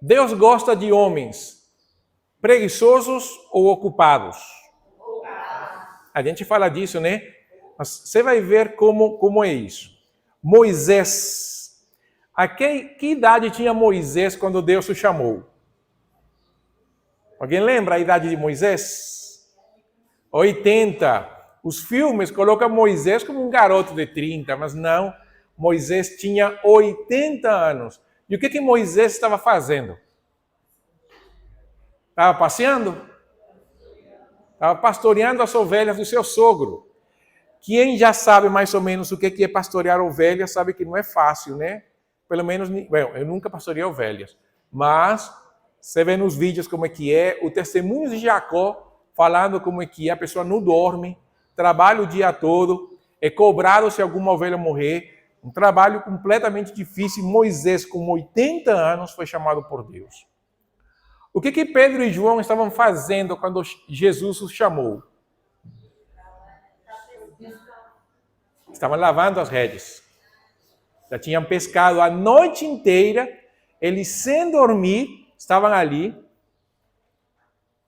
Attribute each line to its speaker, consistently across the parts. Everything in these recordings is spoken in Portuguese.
Speaker 1: Deus gosta de homens preguiçosos ou ocupados? A gente fala disso, né? Mas você vai ver como é isso. Moisés. Que idade tinha Moisés quando Deus o chamou? Alguém lembra a idade de Moisés? 80. Os filmes colocam Moisés como um garoto de 30, mas não. Moisés tinha 80 anos. E o que Moisés estava fazendo? Estava passeando? Estava pastoreando as ovelhas do seu sogro. Quem já sabe mais ou menos o que é pastorear ovelhas, sabe que não é fácil, né? Pelo menos, eu nunca pastoreei ovelhas. Mas você vê nos vídeos como é que é, o testemunho de Jacó falando como é que é, a pessoa não dorme, trabalha o dia todo, é cobrado se alguma ovelha morrer, um trabalho completamente difícil. Moisés, com 80 anos, foi chamado por Deus. O que Pedro e João estavam fazendo quando Jesus os chamou? Estavam lavando as redes. Já tinham pescado a noite inteira, eles sem dormir, estavam ali,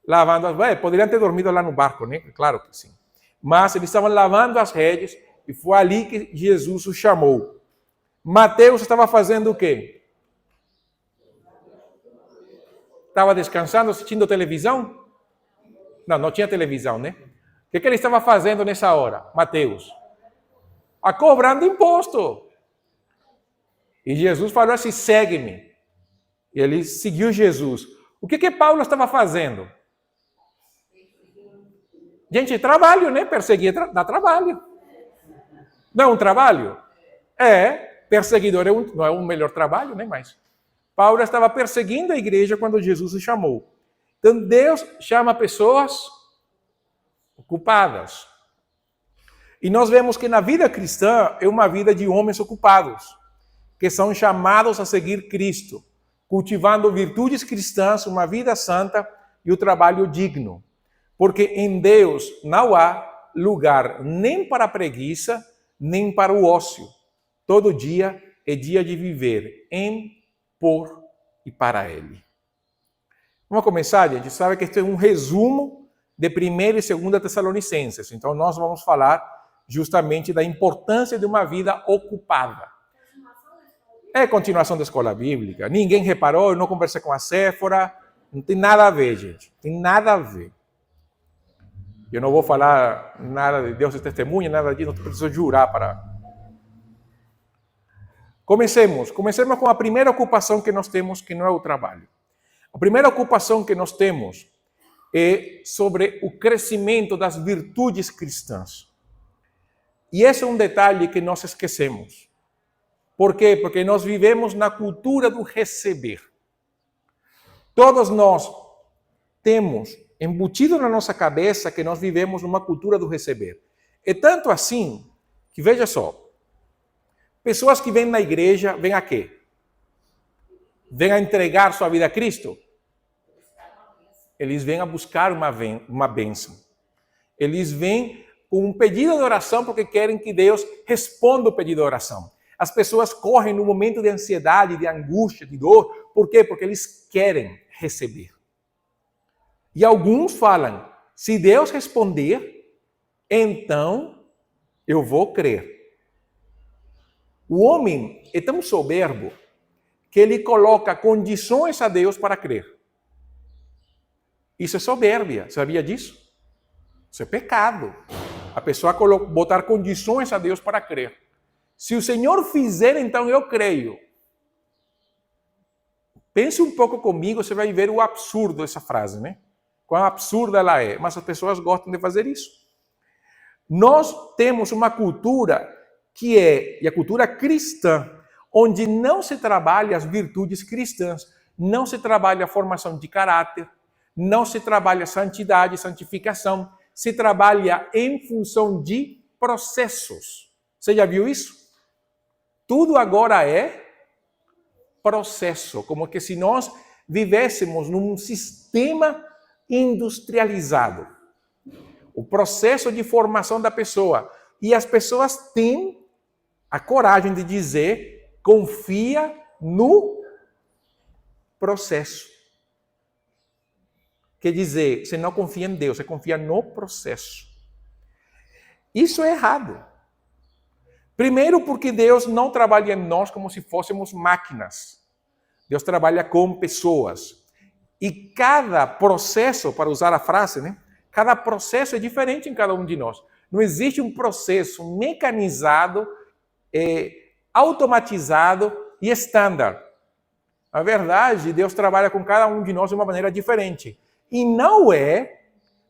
Speaker 1: lavando as redes. Poderiam ter dormido lá no barco, né? Claro que sim. Mas eles estavam lavando as redes e foi ali que Jesus os chamou. Mateus estava fazendo o quê? Estava descansando, assistindo televisão? Não tinha televisão, né? O que ele estava fazendo nessa hora, Mateus? Cobrando imposto. E Jesus falou assim, segue-me. E ele seguiu Jesus. O que Paulo estava fazendo? Gente, trabalho, né? Perseguir dá trabalho. Não é um trabalho? Perseguidor não é o melhor trabalho, né? Mas Paulo estava perseguindo a igreja quando Jesus o chamou. Então Deus chama pessoas ocupadas. E nós vemos que na vida cristã é uma vida de homens ocupados, que são chamados a seguir Cristo, cultivando virtudes cristãs, uma vida santa e o trabalho digno. Porque em Deus não há lugar nem para a preguiça, nem para o ócio. Todo dia é dia de viver em, por e para Ele. Vamos começar, gente? Sabe que este é um resumo de 1ª e 2ª Tessalonicenses. Então nós vamos falar justamente da importância de uma vida ocupada. É continuação da escola bíblica. Ninguém reparou, eu não conversei com a Séfora. Não tem nada a ver, gente. Não tem nada a ver. Eu não vou falar nada de Deus é testemunha, nada disso. Não preciso jurar para... Comecemos com a primeira ocupação que nós temos, que não é o trabalho. A primeira ocupação que nós temos é sobre o crescimento das virtudes cristãs. E esse é um detalhe que nós esquecemos. Por quê? Porque nós vivemos na cultura do receber. Todos nós temos embutido na nossa cabeça que nós vivemos numa cultura do receber. É tanto assim que, veja só, pessoas que vêm na igreja, vêm a quê? Vêm a entregar sua vida a Cristo? Eles vêm a buscar uma bênção. Eles vêm com um pedido de oração porque querem que Deus responda o pedido de oração. As pessoas correm no momento de ansiedade, de angústia, de dor. Por quê? Porque eles querem receber. E alguns falam, se Deus responder, então eu vou crer. O homem é tão soberbo que ele coloca condições a Deus para crer. Isso é soberbia, sabia disso? Isso é pecado. A pessoa botar condições a Deus para crer. Se o Senhor fizer, então eu creio. Pense um pouco comigo, você vai ver o absurdo dessa frase, né? Quão absurda ela é. Mas as pessoas gostam de fazer isso. Nós temos uma cultura e a cultura cristã, onde não se trabalha as virtudes cristãs, não se trabalha a formação de caráter, não se trabalha santidade, santificação, se trabalha em função de processos. Você já viu isso? Tudo agora é processo, como que se nós vivêssemos num sistema industrializado. O processo de formação da pessoa. E as pessoas têm a coragem de dizer, confia no processo. Quer dizer, você não confia em Deus, você confia no processo. Isso é errado. Primeiro, porque Deus não trabalha em nós como se fôssemos máquinas. Deus trabalha com pessoas. E cada processo, para usar a frase, né? Cada processo é diferente em cada um de nós. Não existe um processo mecanizado, automatizado e estándar. Na verdade, Deus trabalha com cada um de nós de uma maneira diferente. E não é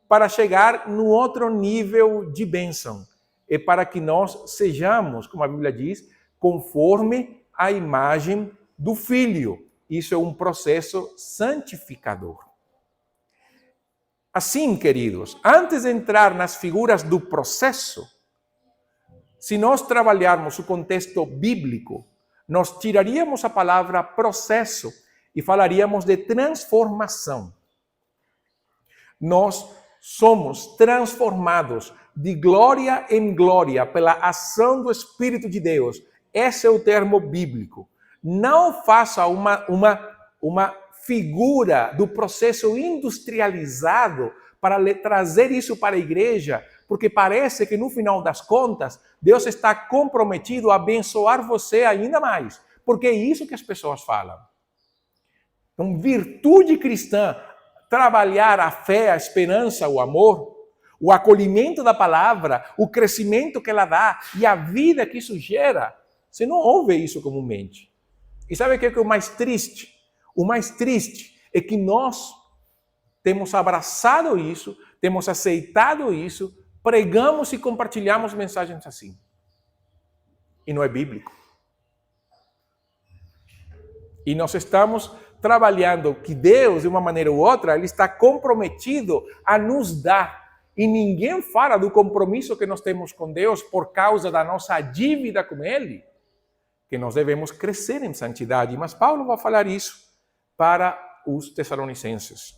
Speaker 1: para chegar no outro nível de bênção. É para que nós sejamos, como a Bíblia diz, conforme a imagem do Filho. Isso é um processo santificador. Assim, queridos, antes de entrar nas figuras do processo, se nós trabalharmos o contexto bíblico, nós tiraríamos a palavra processo e falaríamos de transformação. Nós somos transformados de glória em glória pela ação do Espírito de Deus. Esse é o termo bíblico. Não faça uma figura do processo industrializado para trazer isso para a igreja, porque parece que no final das contas, Deus está comprometido a abençoar você ainda mais, porque é isso que as pessoas falam. Então, virtude cristã, trabalhar a fé, a esperança, o amor, o acolhimento da palavra, o crescimento que ela dá e a vida que isso gera. Você não ouve isso comumente. E sabe o que é o mais triste? O mais triste é que nós temos abraçado isso, temos aceitado isso, pregamos e compartilhamos mensagens assim. E não é bíblico. E nós estamos trabalhando que Deus, de uma maneira ou outra, Ele está comprometido a nos dar. E ninguém fala do compromisso que nós temos com Deus por causa da nossa dívida com Ele, que nós devemos crescer em santidade. Mas Paulo vai falar isso para os tessalonicenses.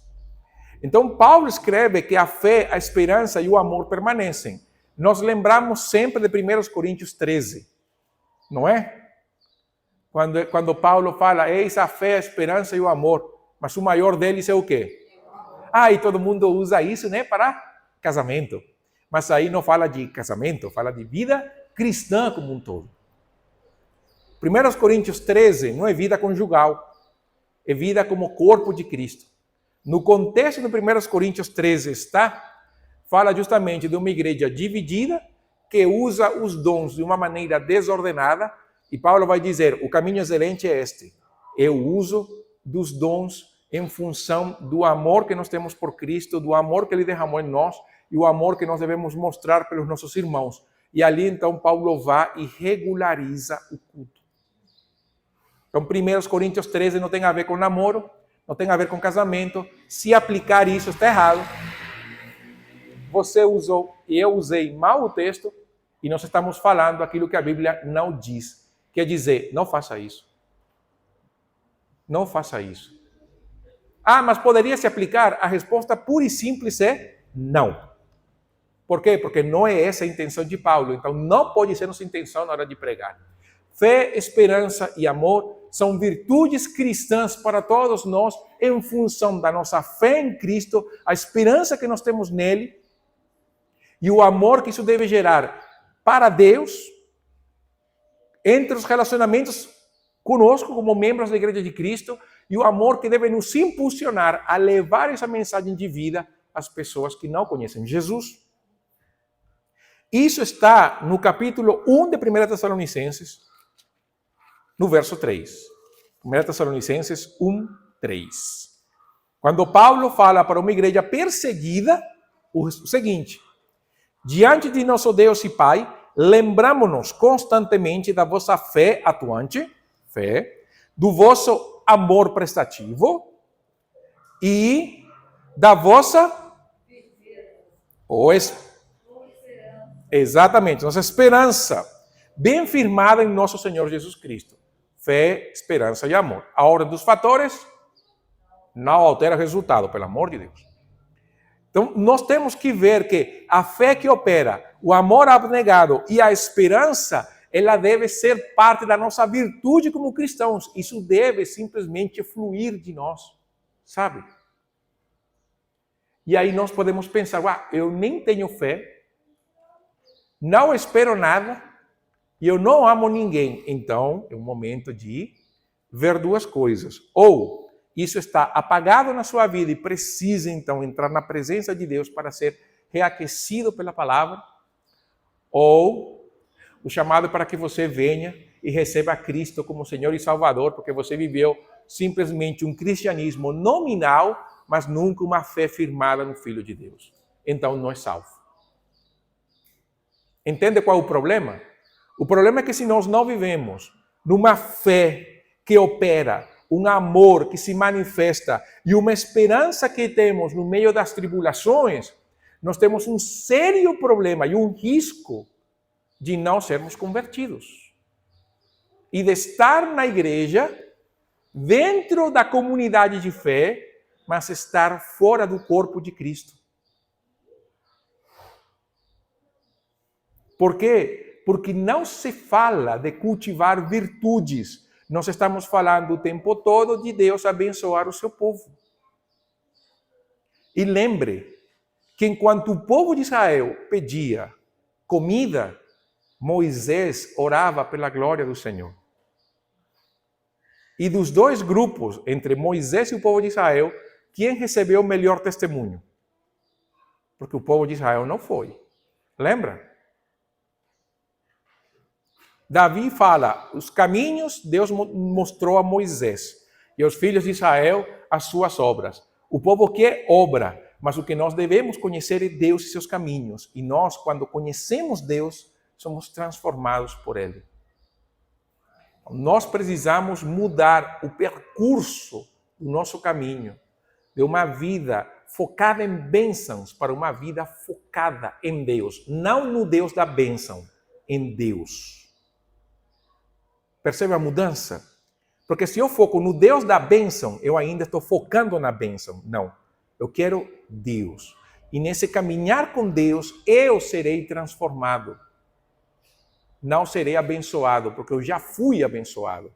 Speaker 1: Então, Paulo escreve que a fé, a esperança e o amor permanecem. Nós lembramos sempre de 1 Coríntios 13, não é? Quando Paulo fala, eis a fé, a esperança e o amor, mas o maior deles é o quê? E todo mundo usa isso, né, para casamento. Mas aí não fala de casamento, fala de vida cristã como um todo. 1 Coríntios 13 não é vida conjugal, é vida como corpo de Cristo. No contexto do 1 Coríntios 13 fala justamente de uma igreja dividida que usa os dons de uma maneira desordenada. E Paulo vai dizer, o caminho excelente é este, é o uso dos dons em função do amor que nós temos por Cristo, do amor que Ele derramou em nós e o amor que nós devemos mostrar pelos nossos irmãos. E ali então Paulo vai e regulariza o culto. Então 1 Coríntios 13 não tem a ver com namoro, não tem a ver com casamento. Se aplicar isso está errado. Você usou e eu usei mal o texto e nós estamos falando aquilo que a Bíblia não diz. Quer dizer, não faça isso. Não faça isso. Mas poderia se aplicar? A resposta pura e simples é não. Por quê? Porque não é essa a intenção de Paulo. Então, não pode ser nossa intenção na hora de pregar. Fé, esperança e amor são virtudes cristãs para todos nós em função da nossa fé em Cristo, a esperança que nós temos nele e o amor que isso deve gerar para Deus, entre os relacionamentos conosco como membros da Igreja de Cristo e o amor que deve nos impulsionar a levar essa mensagem de vida às pessoas que não conhecem Jesus. Isso está no capítulo 1 de 1 Tessalonicenses, no verso 3. 1 Tessalonicenses 1, 3. Quando Paulo fala para uma igreja perseguida, o seguinte: diante de nosso Deus e Pai, lembramo-nos constantemente da vossa fé atuante, do vosso amor prestativo e da vossa exatamente, nossa esperança bem firmada em nosso Senhor Jesus Cristo. Fé, esperança e amor. A ordem dos fatores não altera o resultado, pelo amor de Deus. Então, nós temos que ver que a fé que opera, o amor abnegado e a esperança ela deve ser parte da nossa virtude como cristãos. Isso deve simplesmente fluir de nós, sabe? E aí nós podemos pensar, eu nem tenho fé, não espero nada, e eu não amo ninguém. Então, é o momento de ver duas coisas. Ou isso está apagado na sua vida e precisa, então, entrar na presença de Deus para ser reaquecido pela palavra. Ou o chamado para que você venha e receba Cristo como Senhor e Salvador, porque você viveu simplesmente um cristianismo nominal, mas nunca uma fé firmada no Filho de Deus. Então, não é salvo. Entende qual é o problema? O problema é que se nós não vivemos numa fé que opera, um amor que se manifesta e uma esperança que temos no meio das tribulações, nós temos um sério problema e um risco de não sermos convertidos. E de estar na igreja, dentro da comunidade de fé, mas estar fora do corpo de Cristo. Por quê? Porque não se fala de cultivar virtudes. Nós estamos falando o tempo todo de Deus abençoar o seu povo. E lembre que enquanto o povo de Israel pedia comida, Moisés orava pela glória do Senhor. E dos dois grupos, entre Moisés e o povo de Israel, quem recebeu o melhor testemunho? Porque o povo de Israel não foi. Lembra? Davi fala, os caminhos Deus mostrou a Moisés e aos filhos de Israel as suas obras. O povo quer obra, mas o que nós devemos conhecer é Deus e seus caminhos. E nós, quando conhecemos Deus, somos transformados por Ele. Nós precisamos mudar o percurso do nosso caminho, de uma vida focada em bênçãos para uma vida focada em Deus. Não no Deus da bênção, em Deus. Percebe a mudança? Porque se eu foco no Deus da bênção, eu ainda estou focando na bênção. Não, eu quero Deus. E nesse caminhar com Deus, eu serei transformado. Não serei abençoado, porque eu já fui abençoado.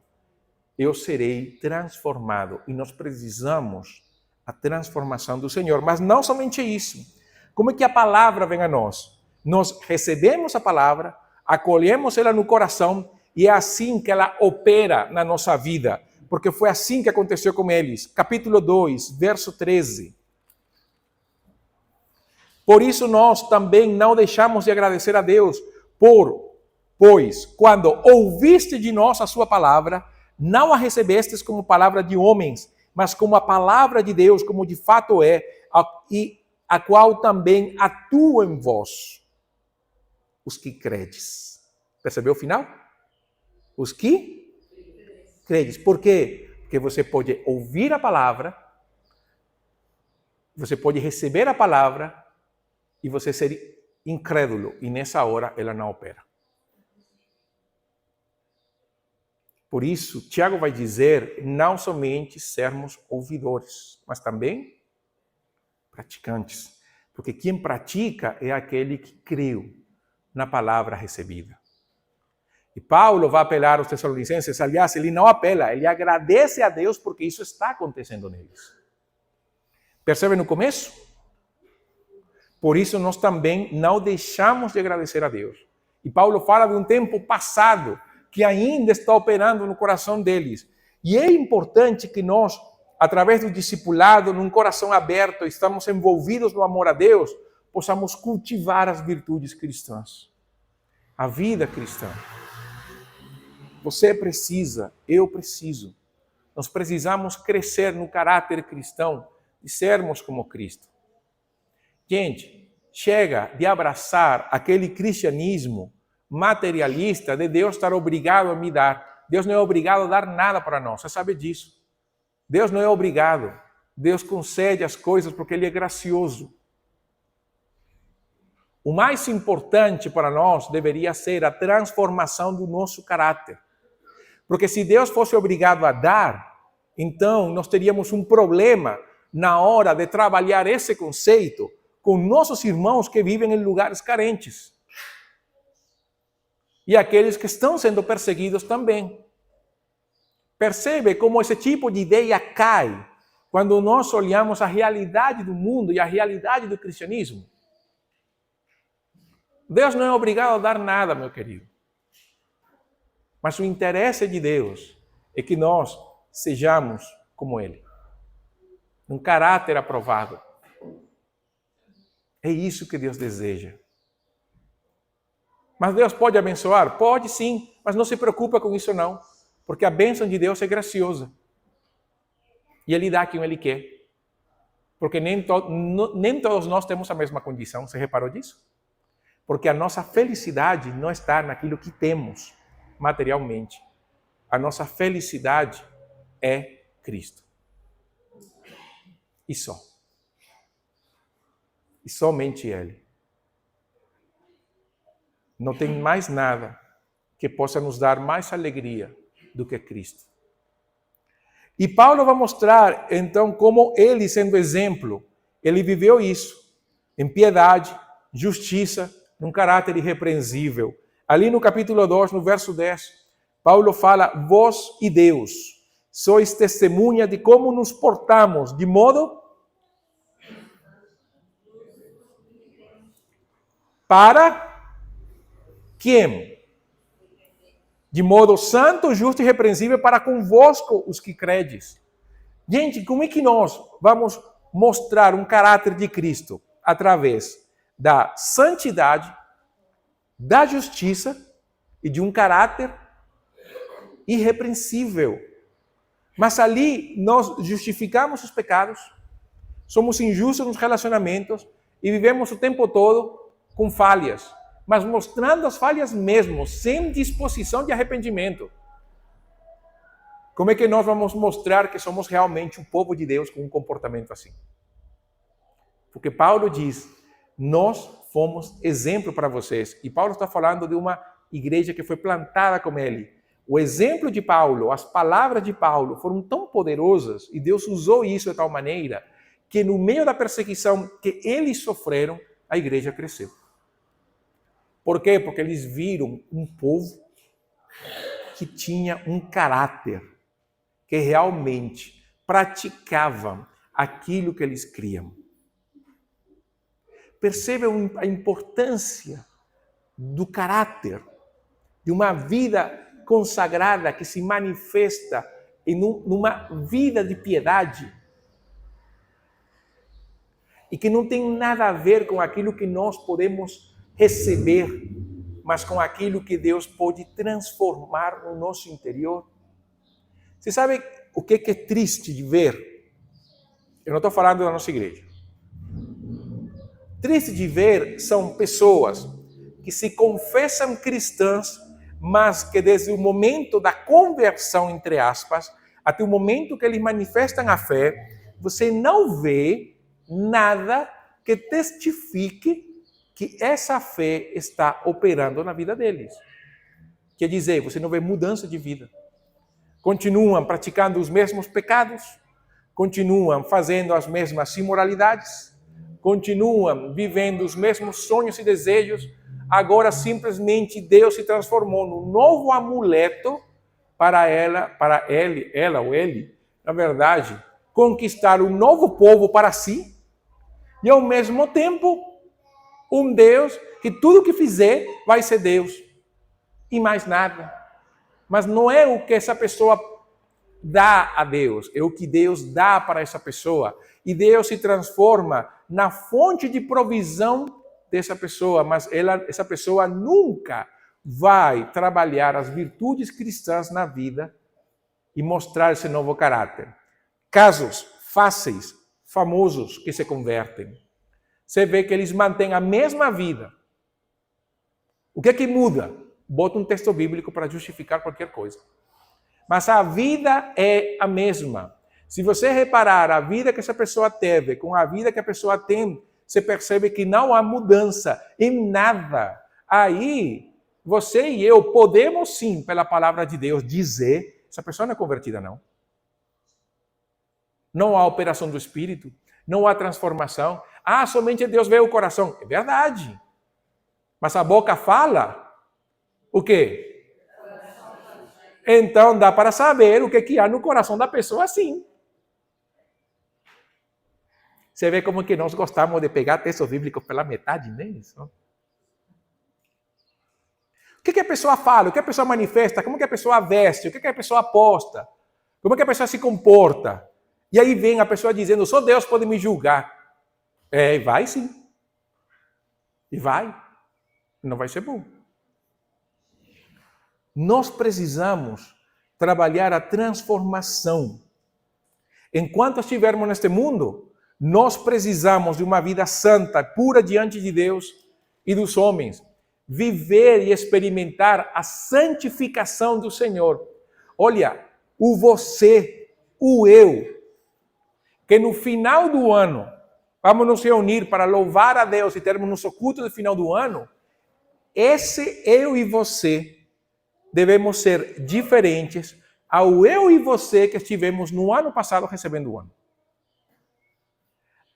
Speaker 1: Eu serei transformado. E nós precisamos a transformação do Senhor. Mas não somente isso. Como é que a palavra vem a nós? Nós recebemos a palavra, acolhemos ela no coração, e é assim que ela opera na nossa vida, porque foi assim que aconteceu com eles. Capítulo 2, verso 13. Por isso nós também não deixamos de agradecer a Deus, pois quando ouviste de nós a sua palavra, não a recebestes como palavra de homens, mas como a palavra de Deus, como de fato é, e a qual também atua em vós, os que credes. Percebeu o final? Os que credes. Por quê? Porque você pode ouvir a palavra, você pode receber a palavra e você ser incrédulo. E nessa hora ela não opera. Por isso, Tiago vai dizer não somente sermos ouvidores, mas também praticantes. Porque quem pratica é aquele que creu na palavra recebida. E Paulo vai apelar aos Tessalonicenses, aliás, ele não apela, ele agradece a Deus porque isso está acontecendo neles. Percebe no começo? Por isso nós também não deixamos de agradecer a Deus. E Paulo fala de um tempo passado que ainda está operando no coração deles. E é importante que nós, através do discipulado, num coração aberto, estamos envolvidos no amor a Deus, possamos cultivar as virtudes cristãs. A vida cristã. Você precisa, eu preciso. Nós precisamos crescer no caráter cristão e sermos como Cristo. Gente, chega de abraçar aquele cristianismo materialista de Deus estar obrigado a me dar. Deus não é obrigado a dar nada para nós, você sabe disso. Deus não é obrigado. Deus concede as coisas porque Ele é gracioso. O mais importante para nós deveria ser a transformação do nosso caráter. Porque se Deus fosse obrigado a dar, então nós teríamos um problema na hora de trabalhar esse conceito com nossos irmãos que vivem em lugares carentes. e aqueles que estão sendo perseguidos também. Percebe como esse tipo de ideia cai quando nós olhamos a realidade do mundo e a realidade do cristianismo? Deus não é obrigado a dar nada, meu querido. Mas o interesse de Deus é que nós sejamos como Ele. Um caráter aprovado. É isso que Deus deseja. Mas Deus pode abençoar? Pode sim, mas não se preocupa com isso não. Porque a bênção de Deus é graciosa. E Ele dá a quem Ele quer. Porque nem todos nós temos a mesma condição. Você reparou disso? Porque a nossa felicidade não está naquilo que temos materialmente. A nossa felicidade é Cristo. E só. E somente Ele. Não tem mais nada que possa nos dar mais alegria do que Cristo. E Paulo vai mostrar, então, como ele, sendo exemplo, ele viveu isso, em piedade, justiça, num caráter irrepreensível. Ali no capítulo 2, no verso 10, Paulo fala, vós e Deus, sois testemunha de como nos portamos, de modo para quem? De modo santo, justo e irrepreensível para convosco os que credes. Gente, como é que nós vamos mostrar um caráter de Cristo? Através da santidade, da justiça e de um caráter irrepreensível. Mas ali nós justificamos os pecados, somos injustos nos relacionamentos e vivemos o tempo todo com falhas. Mas mostrando as falhas mesmo, sem disposição de arrependimento. Como é que nós vamos mostrar que somos realmente um povo de Deus com um comportamento assim? Porque Paulo diz, nós fomos exemplo para vocês. E Paulo está falando de uma igreja que foi plantada com ele. O exemplo de Paulo, as palavras de Paulo foram tão poderosas e Deus usou isso de tal maneira que no meio da perseguição que eles sofreram, a igreja cresceu. Por quê? Porque eles viram um povo que tinha um caráter, que realmente praticava aquilo que eles criam. Percebam a importância do caráter, de uma vida consagrada que se manifesta em numa vida de piedade e que não tem nada a ver com aquilo que nós podemos receber, mas com aquilo que Deus pode transformar no nosso interior. Você sabe o que é triste de ver? Eu não estou falando da nossa igreja. Triste de ver são pessoas que se confessam cristãs, mas que desde o momento da conversão, entre aspas, até o momento que eles manifestam a fé, você não vê nada que testifique que essa fé está operando na vida deles. Quer dizer, você não vê mudança de vida. Continuam praticando os mesmos pecados, continuam fazendo as mesmas imoralidades, continuam vivendo os mesmos sonhos e desejos. Agora simplesmente Deus se transformou num novo amuleto para ela ou ele, na verdade, conquistar um novo povo para si e ao mesmo tempo um Deus que tudo que fizer vai ser Deus e mais nada. Mas não é o que essa pessoa dá a Deus, é o que Deus dá para essa pessoa. E Deus se transforma na fonte de provisão dessa pessoa, mas essa pessoa nunca vai trabalhar as virtudes cristãs na vida e mostrar esse novo caráter. Casos fáceis, famosos que se convertem. Você vê que eles mantêm a mesma vida. O que é que muda? Bota um texto bíblico para justificar qualquer coisa. Mas a vida é a mesma. Se você reparar a vida que essa pessoa teve com a vida que a pessoa tem, você percebe que não há mudança em nada. Aí, você e eu podemos sim, pela palavra de Deus, dizer, essa pessoa não é convertida, não. Não há operação do Espírito, não há transformação. Ah, somente Deus vê o coração. É verdade. Mas a boca fala O quê? Então dá para saber o que há no coração da pessoa assim. Você vê como que nós gostamos de pegar textos bíblicos pela metade, né? Isso. O que a pessoa fala? O que a pessoa manifesta? Como que a pessoa veste? O que a pessoa posta? Como que a pessoa se comporta? E aí vem a pessoa dizendo, só Deus pode me julgar. E vai sim. E vai. Não vai ser bom. Nós precisamos trabalhar a transformação. Enquanto estivermos neste mundo, nós precisamos de uma vida santa, pura diante de Deus e dos homens. Viver e experimentar a santificação do Senhor. Olha, o você, o eu, que no final do ano vamos nos reunir para louvar a Deus e termos nosso culto de final do ano, esse eu e você devemos ser diferentes ao eu e você que estivemos no ano passado recebendo o ano.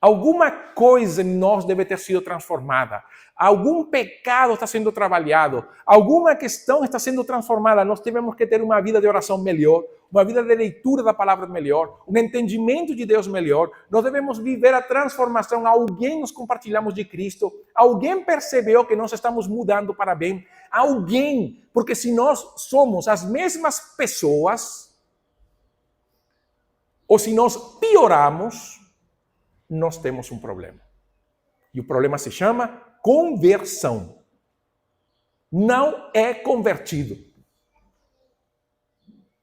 Speaker 1: Alguma coisa em nós deve ter sido transformada. Algum pecado está sendo trabalhado. Alguma questão está sendo transformada. Nós temos que ter uma vida de oração melhor, uma vida de leitura da palavra melhor, um entendimento de Deus melhor. Nós devemos viver a transformação. Alguém nos compartilhamos de Cristo. Alguém percebeu que nós estamos mudando para bem. Alguém, porque se nós somos as mesmas pessoas, ou se nós pioramos, nós temos um problema. E o problema se chama conversão. Não é convertido.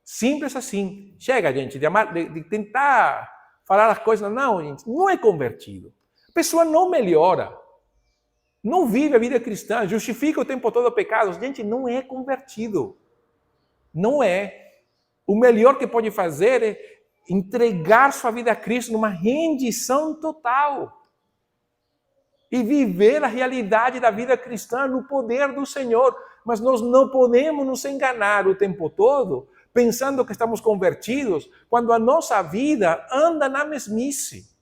Speaker 1: Simples assim. Chega, gente, de tentar falar as coisas. Não, gente, não é convertido. A pessoa não melhora. Não vive a vida cristã, justifica o tempo todo pecados. Gente, não é convertido. Não é. O melhor que pode fazer é entregar sua vida a Cristo numa rendição total. E viver a realidade da vida cristã no poder do Senhor. Mas nós não podemos nos enganar o tempo todo, pensando que estamos convertidos, quando a nossa vida anda na mesmice.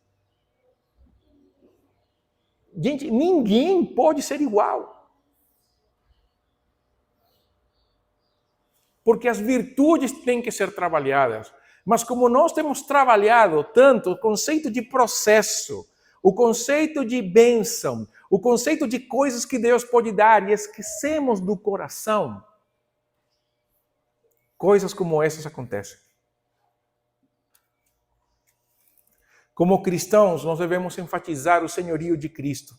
Speaker 1: Gente, ninguém pode ser igual. Porque as virtudes têm que ser trabalhadas. Mas como nós temos trabalhado tanto o conceito de processo, o conceito de bênção, o conceito de coisas que Deus pode dar e esquecemos do coração, coisas como essas acontecem. Como cristãos, nós devemos enfatizar o senhorio de Cristo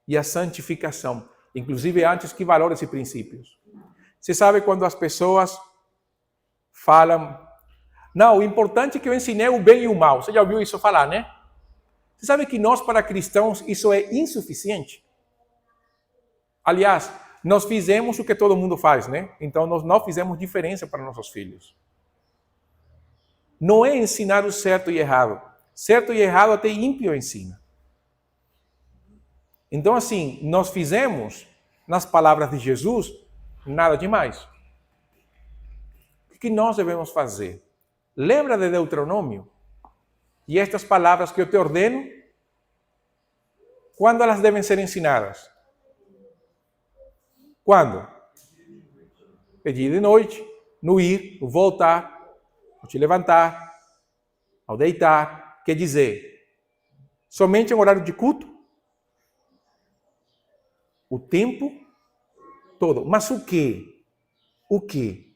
Speaker 1: e a santificação, inclusive antes que valores e princípios. Você sabe quando as pessoas falam, não, o importante é que eu ensinei o bem e o mal. Você já ouviu isso falar, né? Você sabe que nós, para cristãos, isso é insuficiente? Aliás, nós fizemos o que todo mundo faz, né? Então, nós não fizemos diferença para nossos filhos. Não é ensinar o certo e errado. Certo e errado até ímpio ensina. Então, assim, nós fizemos, nas palavras de Jesus, nada demais. O que nós devemos fazer? Lembra de Deuteronômio? E estas palavras que eu te ordeno, quando elas devem ser ensinadas? Quando? Pedir de noite, no ir, no voltar, no te levantar, ao deitar. Quer dizer, somente em horário de culto? O tempo todo. Mas o quê? O quê?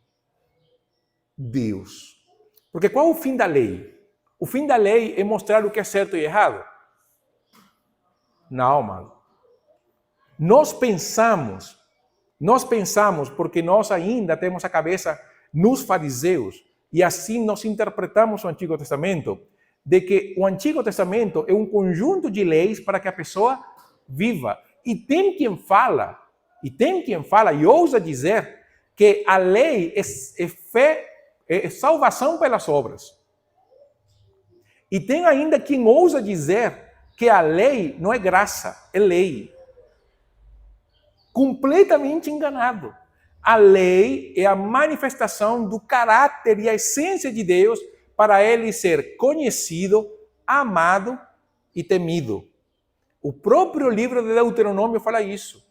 Speaker 1: Deus. Porque qual é o fim da lei? O fim da lei é mostrar o que é certo e errado? Não, mano. Nós pensamos porque nós ainda temos a cabeça nos fariseus e assim nós interpretamos o Antigo Testamento, de que o Antigo Testamento é um conjunto de leis para que a pessoa viva. E tem quem fala e ousa dizer que a lei é fé, é salvação pelas obras. E tem ainda quem ousa dizer que a lei não é graça, é lei. Completamente enganado. A lei é a manifestação do caráter e a essência de Deus para ele ser conhecido, amado e temido. O próprio livro de Deuteronômio fala isso.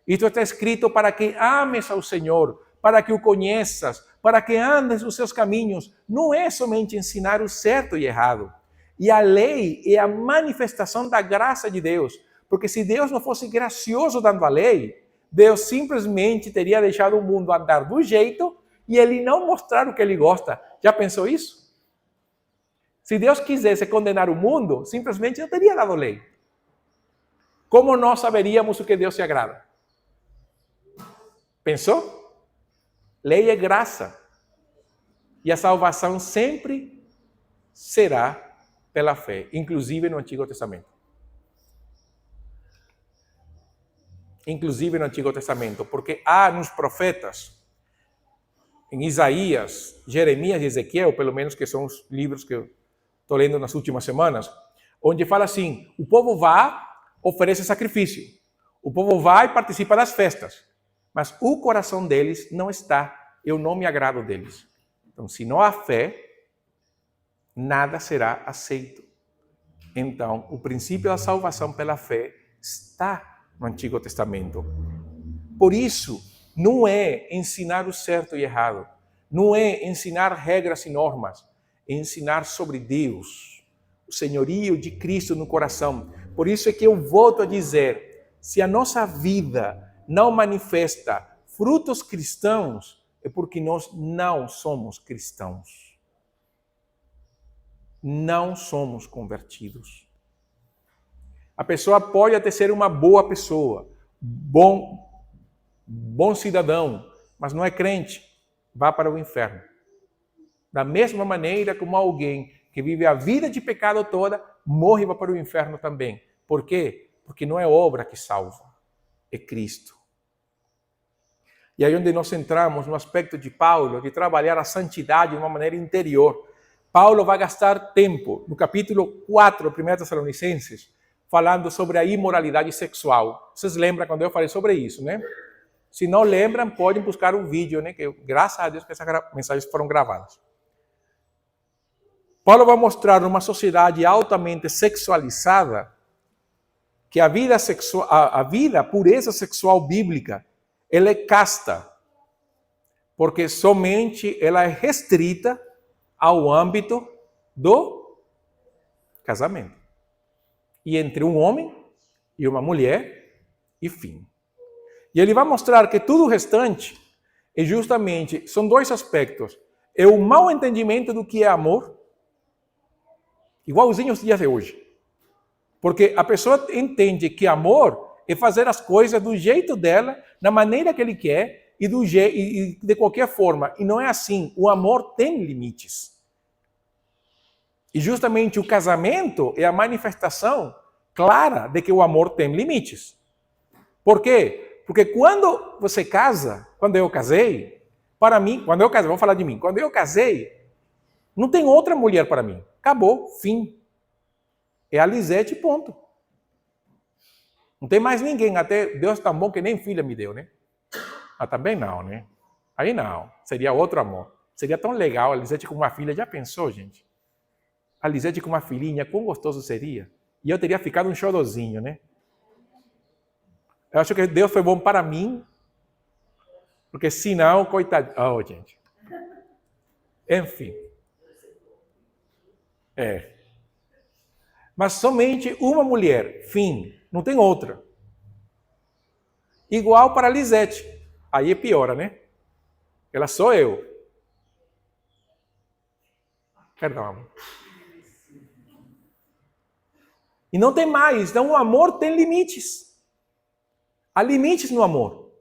Speaker 1: Isto está escrito para que ames ao Senhor, para que o conheças, para que andes nos seus caminhos. Não é somente ensinar o certo e errado. E a lei é a manifestação da graça de Deus. Porque se Deus não fosse gracioso dando a lei, Deus simplesmente teria deixado o mundo andar do jeito e ele não mostrar o que ele gosta. Já pensou isso? Se Deus quisesse condenar o mundo, simplesmente não teria dado lei. Como nós saberíamos o que Deus se agrada? Pensou? Lei é graça. E a salvação sempre será pela fé, inclusive no Antigo Testamento. Inclusive no Antigo Testamento, porque há nos profetas, em Isaías, Jeremias e Ezequiel, pelo menos que são os livros que eu estou lendo nas últimas semanas, onde fala assim, o povo vai, oferece sacrifício, o povo vai e participa das festas, mas o coração deles não está, eu não me agrado deles. Então, se não há fé, nada será aceito. Então, o princípio da salvação pela fé está no Antigo Testamento. Por isso, não é ensinar o certo e errado, não é ensinar regras e normas, é ensinar sobre Deus, o senhorio de Cristo no coração. Por isso é que eu volto a dizer, se a nossa vida não manifesta frutos cristãos, é porque nós não somos cristãos. Não somos convertidos. A pessoa pode até ser uma boa pessoa, bom cidadão, mas não é crente, vá para o inferno. Da mesma maneira como alguém que vive a vida de pecado toda, morre e vai para o inferno também. Por quê? Porque não é obra que salva, é Cristo. E aí onde nós entramos no aspecto de Paulo, de trabalhar a santidade de uma maneira interior. Paulo vai gastar tempo, no capítulo 4, 1 Tessalonicenses, falando sobre a imoralidade sexual. Vocês lembram quando eu falei sobre isso, né? Se não lembram, podem buscar um vídeo, né? Que graças a Deus que essas mensagens foram gravadas. Paulo vai mostrar numa sociedade altamente sexualizada que a pureza sexual bíblica, ela é casta, porque somente ela é restrita ao âmbito do casamento. E entre um homem e uma mulher, e fim. E ele vai mostrar que tudo o restante é justamente, são dois aspectos. É o mau entendimento do que é amor, igualzinho aos dias de hoje. Porque a pessoa entende que amor é fazer as coisas do jeito dela, na maneira que ele quer e de qualquer forma. E não é assim. O amor tem limites. E justamente o casamento é a manifestação clara de que o amor tem limites. Por quê? Porque quando você casa, quando eu casei, para mim, vamos falar de mim, quando eu casei, não tem outra mulher para mim. Acabou, fim. É a Lisete, ponto. Não tem mais ninguém, até Deus tão bom que nem filha me deu, né? Ah, também não, né? Aí não, seria outro amor. Seria tão legal a Lisete com uma filha, já pensou, gente? A Lisete com uma filhinha, quão gostoso seria? E eu teria ficado um chorozinho, né? Eu acho que Deus foi bom para mim, porque senão, coitado... Oh, gente. Enfim. Mas somente uma mulher, fim, não tem outra. Igual para a Lisete. Aí piora, né? Ela sou eu. Perdão. E não tem mais. Então o amor tem limites. Há limites no amor.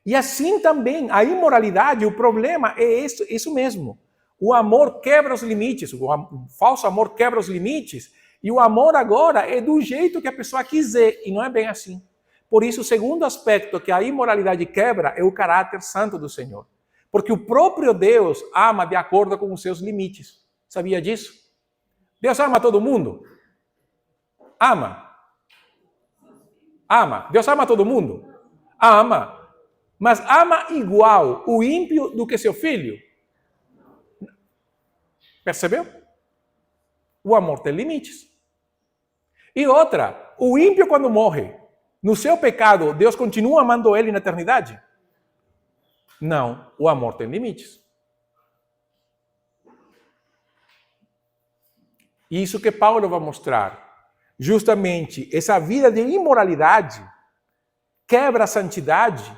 Speaker 1: E assim também, a imoralidade, o problema é isso mesmo. O amor quebra os limites. O falso amor quebra os limites. E o amor agora é do jeito que a pessoa quiser, e não é bem assim. Por isso, o segundo aspecto que a imoralidade quebra é o caráter santo do Senhor. Porque o próprio Deus ama de acordo com os seus limites. Sabia disso? Deus ama todo mundo? Ama. Ama. Deus ama todo mundo? Ama. Mas ama igual o ímpio do que seu filho? Percebeu? O amor tem limites. E outra, o ímpio quando morre, No seu pecado, Deus continua amando ele na eternidade? Não, o amor tem limites. Isso que Paulo vai mostrar. Justamente essa vida de imoralidade quebra a santidade.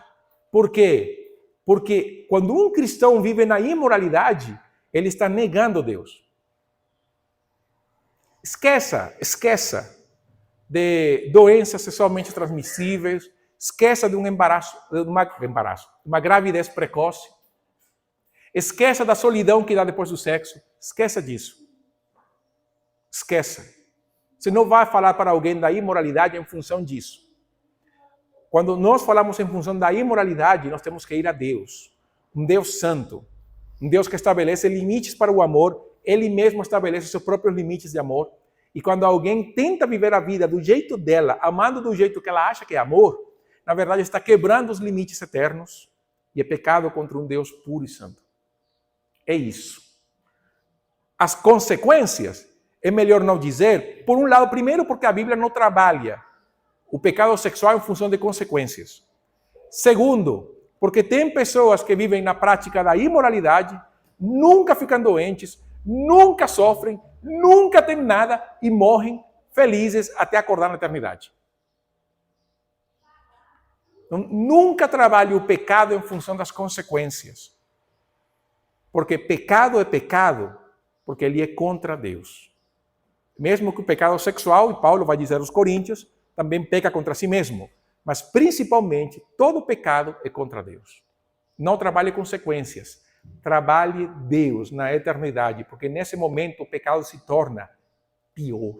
Speaker 1: Por quê? Porque quando um cristão vive na imoralidade, ele está negando Deus. Esqueça de doenças sexualmente transmissíveis, esqueça de uma gravidez precoce, esqueça da solidão que dá depois do sexo, esqueça disso. Esqueça. Você não vai falar para alguém da imoralidade em função disso. Quando nós falamos em função da imoralidade, nós temos que ir a Deus, um Deus santo, um Deus que estabelece limites para o amor, Ele mesmo estabelece seus próprios limites de amor. E quando alguém tenta viver a vida do jeito dela, amando do jeito que ela acha que é amor, na verdade está quebrando os limites eternos e é pecado contra um Deus puro e santo. É isso. As consequências, é melhor não dizer, por um lado, primeiro porque a Bíblia não trabalha o pecado sexual em função de consequências. Segundo, porque tem pessoas que vivem na prática da imoralidade, nunca ficam doentes, nunca sofrem, nunca têm nada e morrem felizes até acordar na eternidade. Então, nunca trabalhe o pecado em função das consequências. Porque pecado é pecado, porque ele é contra Deus. Mesmo que o pecado sexual, e Paulo vai dizer aos Coríntios, também peca contra si mesmo. Mas principalmente, todo pecado é contra Deus. Não trabalhe consequências. Trabalhe Deus na eternidade, porque nesse momento o pecado se torna pior.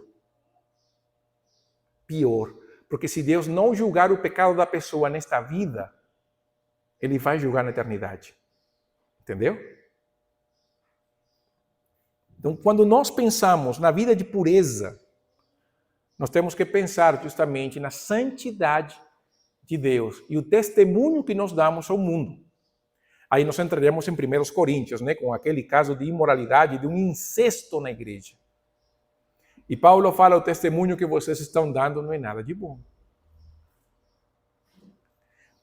Speaker 1: Pior. Porque se Deus não julgar o pecado da pessoa nesta vida, Ele vai julgar na eternidade. Entendeu? Então, quando nós pensamos na vida de pureza, nós temos que pensar justamente na santidade de Deus e o testemunho que nós damos ao mundo. Aí nós entraremos em 1 Coríntios, né, com aquele caso de imoralidade, de um incesto na igreja. E Paulo fala, o testemunho que vocês estão dando não é nada de bom.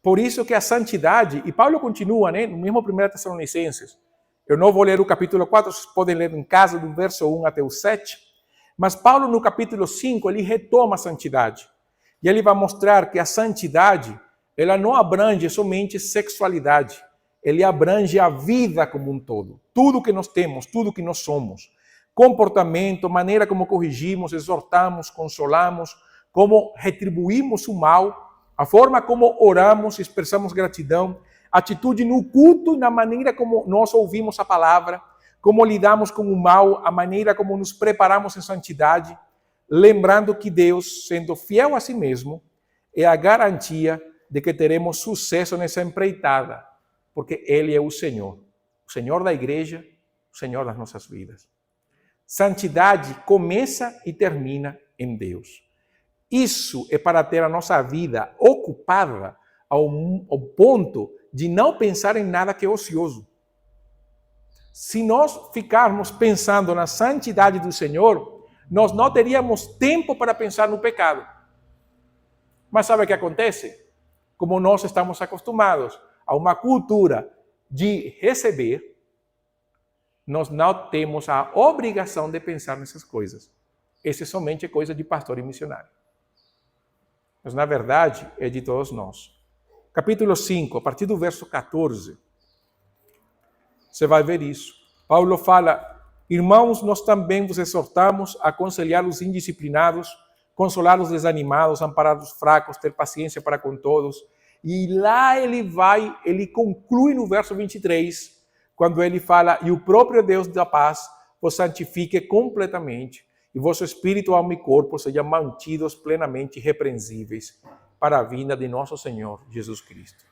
Speaker 1: Por isso que a santidade, e Paulo continua, né, no mesmo 1 Tessalonicenses, eu não vou ler o capítulo 4, vocês podem ler em casa, do verso 1 até o 7, mas Paulo no capítulo 5, ele retoma a santidade. E ele vai mostrar que a santidade, ela não abrange somente sexualidade, ele abrange a vida como um todo. Tudo que nós temos, tudo que nós somos. Comportamento, maneira como corrigimos, exortamos, consolamos, como retribuímos o mal, a forma como oramos, expressamos gratidão, atitude no culto, na maneira como nós ouvimos a palavra, como lidamos com o mal, a maneira como nos preparamos em santidade, lembrando que Deus, sendo fiel a si mesmo, é a garantia de que teremos sucesso nessa empreitada, porque Ele é o Senhor da igreja, o Senhor das nossas vidas. Santidade começa e termina em Deus. Isso é para ter a nossa vida ocupada ao ponto de não pensar em nada que é ocioso. Se nós ficarmos pensando na santidade do Senhor, nós não teríamos tempo para pensar no pecado. Mas sabe o que acontece? Como nós estamos acostumados a uma cultura de receber, nós não temos a obrigação de pensar nessas coisas. Isso é somente coisa de pastor e missionário. Mas, na verdade, é de todos nós. Capítulo 5, a partir do verso 14, você vai ver isso. Paulo fala, irmãos, nós também vos exortamos a aconselhar os indisciplinados, consolar os desanimados, amparar os fracos, ter paciência para com todos. E lá ele conclui no verso 23, quando ele fala, e o próprio Deus da paz vos santifique completamente, e vosso espírito, alma e corpo sejam mantidos plenamente irrepreensíveis para a vinda de nosso Senhor Jesus Cristo.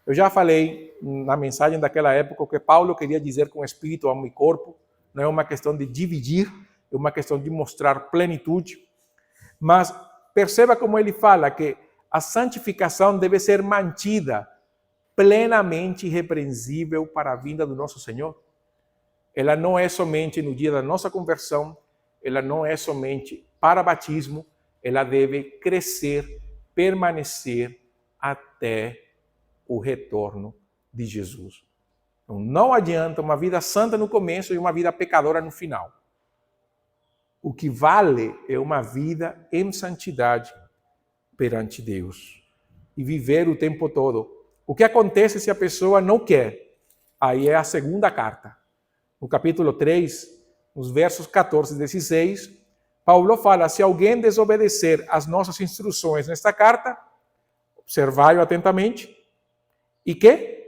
Speaker 1: Eu já falei na mensagem daquela época o que Paulo queria dizer com espírito, alma e corpo. Não é uma questão de dividir, é uma questão de mostrar plenitude. Mas perceba como ele fala que a santificação deve ser mantida plenamente irrepreensível para a vinda do nosso Senhor. Ela não é somente no dia da nossa conversão, ela não é somente para batismo, ela deve crescer permanecer até o retorno de Jesus. Então, não adianta uma vida santa no começo e uma vida pecadora no final. O que vale é uma vida em santidade perante Deus e viver o tempo todo. O que acontece se a pessoa não quer? Aí é a segunda carta. No capítulo 3, nos versos 14 e 16, Paulo fala: se alguém desobedecer às nossas instruções nesta carta, observai-o atentamente, e que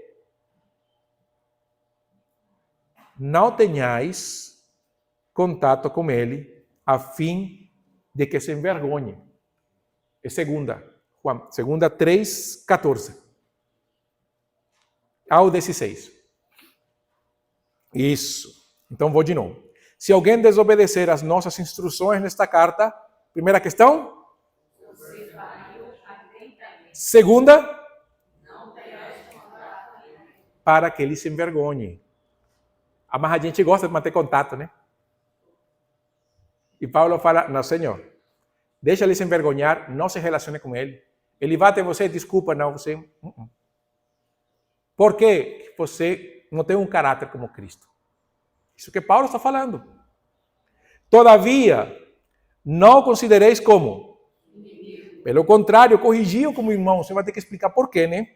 Speaker 1: não tenhais contato com ele, a fim de que se envergonhe. É segunda, Juan, segunda 3, 14 ao 16. Isso. Então vou de novo. Se alguém desobedecer às nossas instruções nesta carta, primeira questão. Segunda, para que ele se envergonhe. Mas a gente gosta de manter contato, né? E Paulo fala: não, Senhor, deixa ele se envergonhar, não se relacione com ele. Ele vai até você, desculpa, não, você... Por quê? Você não tem um caráter como Cristo. Isso que Paulo está falando. Todavia, não considereis como? Pelo contrário, corrigiu como irmão. Você vai ter que explicar por quê, né?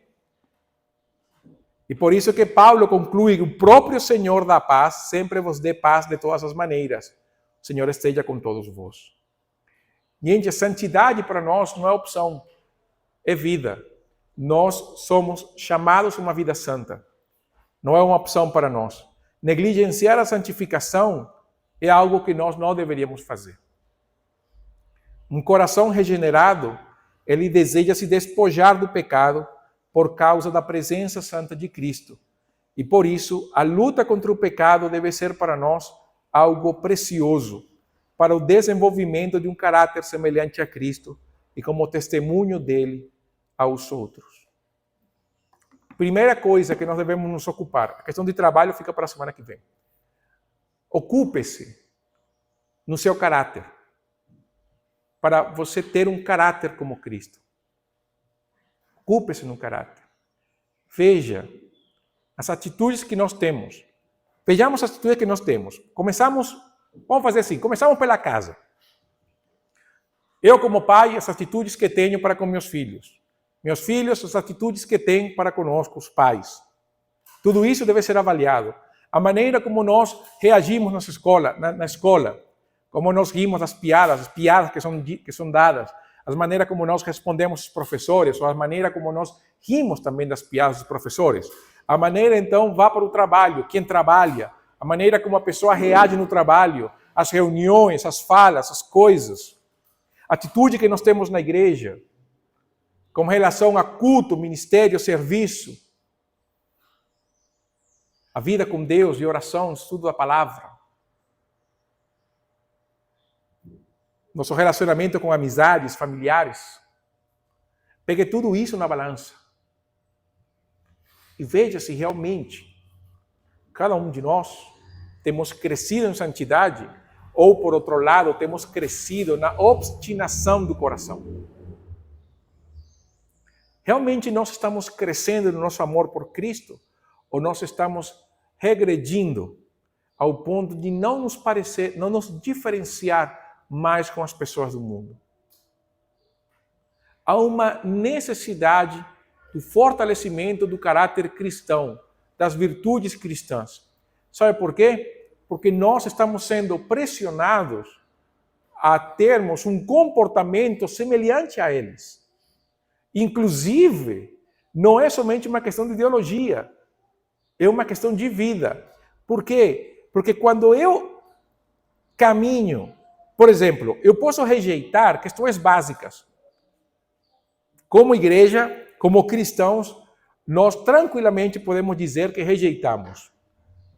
Speaker 1: E por isso que Paulo conclui que o próprio Senhor da paz sempre vos dê paz de todas as maneiras. O Senhor esteja com todos vós. Gente, a santidade para nós não é opção, é vida. Nós somos chamados a uma vida santa. Não é uma opção para nós. Negligenciar a santificação é algo que nós não deveríamos fazer. Um coração regenerado, ele deseja se despojar do pecado por causa da presença santa de Cristo. E por isso, a luta contra o pecado deve ser para nós algo precioso, para o desenvolvimento de um caráter semelhante a Cristo e como testemunho dele aos outros. Primeira coisa que nós devemos nos ocupar, a questão de trabalho fica para a semana que vem. Ocupe-se no seu caráter, para você ter um caráter como Cristo. Ocupe-se no caráter. Veja as atitudes que nós temos. Vejamos as atitudes que nós temos. Vamos fazer assim, começamos pela casa. Eu, como pai, as atitudes que tenho para com meus filhos. Meus filhos, as atitudes que têm para conosco, os pais. Tudo isso deve ser avaliado. A maneira como nós reagimos na escola, como nós rimos das piadas, as piadas que são dadas, as maneiras como nós respondemos aos professores, ou a maneira como nós rimos também das piadas dos professores. A maneira, então, vá para o trabalho, quem trabalha, a maneira como a pessoa reage no trabalho, as reuniões, as falas, as coisas. A atitude que nós temos na igreja, com relação a culto, ministério, serviço, a vida com Deus e oração, estudo da palavra. Nosso relacionamento com amizades, familiares. Pegue tudo isso na balança. E veja se realmente cada um de nós temos crescido em santidade ou, por outro lado, temos crescido na obstinação do coração. Realmente nós estamos crescendo no nosso amor por Cristo ou nós estamos regredindo ao ponto de não nos diferenciar mais com as pessoas do mundo? Há uma necessidade do fortalecimento do caráter cristão, das virtudes cristãs. Sabe por quê? Porque nós estamos sendo pressionados a termos um comportamento semelhante a eles. Inclusive, não é somente uma questão de ideologia, é uma questão de vida. Por quê? Porque quando eu caminho, por exemplo, eu posso rejeitar questões básicas. Como igreja, como cristãos, nós tranquilamente podemos dizer que rejeitamos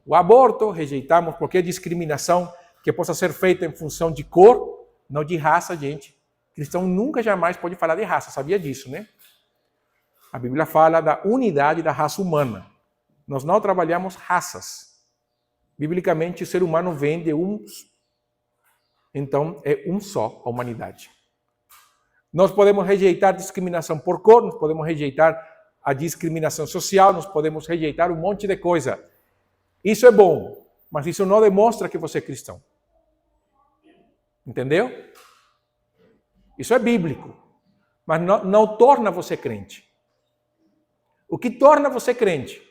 Speaker 1: o aborto, rejeitamos qualquer discriminação que possa ser feita em função de cor, não de raça, gente. Cristão nunca, jamais pode falar de raça, sabia disso, né? A Bíblia fala da unidade da raça humana. Nós não trabalhamos raças. Biblicamente, o ser humano vem de uns. Então, é um só a humanidade. Nós podemos rejeitar discriminação por cor, nós podemos rejeitar a discriminação social, nós podemos rejeitar um monte de coisa. Isso é bom, mas isso não demonstra que você é cristão. Entendeu? Isso é bíblico, mas não torna você crente. O que torna você crente?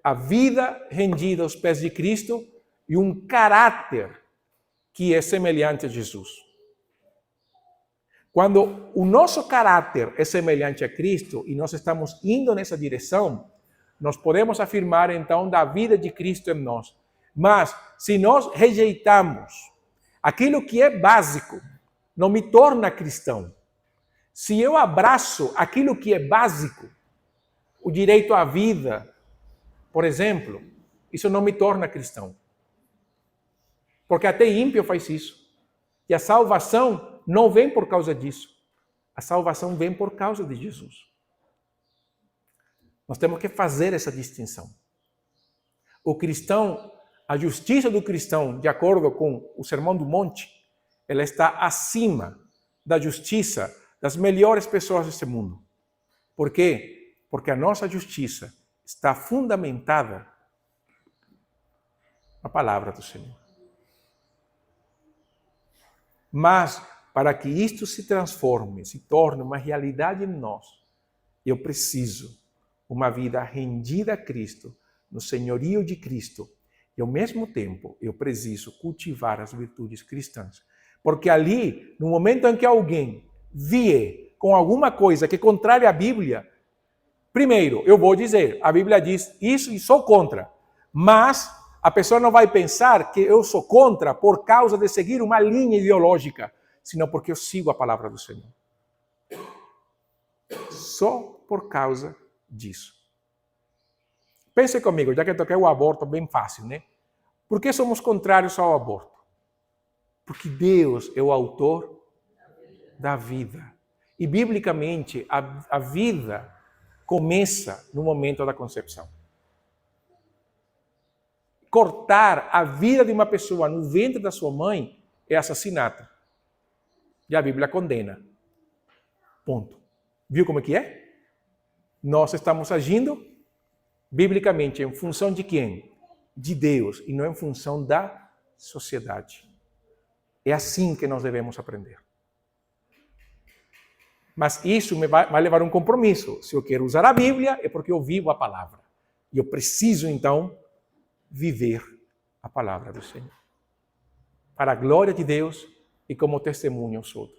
Speaker 1: A vida rendida aos pés de Cristo e um caráter que é semelhante a Jesus. Quando o nosso caráter é semelhante a Cristo e nós estamos indo nessa direção, nós podemos afirmar então da vida de Cristo em nós. Mas se nós rejeitamos aquilo que é básico, não me torna cristão. Se eu abraço aquilo que é básico, o direito à vida, por exemplo, isso não me torna cristão. Porque até ímpio faz isso. E a salvação não vem por causa disso. A salvação vem por causa de Jesus. Nós temos que fazer essa distinção. O cristão, a justiça do cristão, de acordo com o Sermão do Monte, ela está acima da justiça das melhores pessoas deste mundo. Por quê? Porque a nossa justiça está fundamentada na palavra do Senhor. Mas, para que isto se transforme, se torne uma realidade em nós, eu preciso uma vida rendida a Cristo, no senhorio de Cristo, e ao mesmo tempo eu preciso cultivar as virtudes cristãs. Porque ali, no momento em que alguém vier com alguma coisa que é contrária à Bíblia, primeiro, eu vou dizer, a Bíblia diz isso e sou contra, mas a pessoa não vai pensar que eu sou contra por causa de seguir uma linha ideológica, senão porque eu sigo a palavra do Senhor. Só por causa disso. Pense comigo, já que eu toquei o aborto, bem fácil, né? Por que somos contrários ao aborto? Porque Deus é o autor da vida. E, biblicamente, a vida começa no momento da concepção. Cortar a vida de uma pessoa no ventre da sua mãe é assassinato. E a Bíblia condena. Ponto. Viu como é que é? Nós estamos agindo biblicamente em função de quem? De Deus, e não em função da sociedade. É assim que nós devemos aprender. Mas isso me vai levar a um compromisso. Se eu quero usar a Bíblia, é porque eu vivo a palavra. E eu preciso, então, viver a palavra do Senhor. Para a glória de Deus e como testemunho aos outros.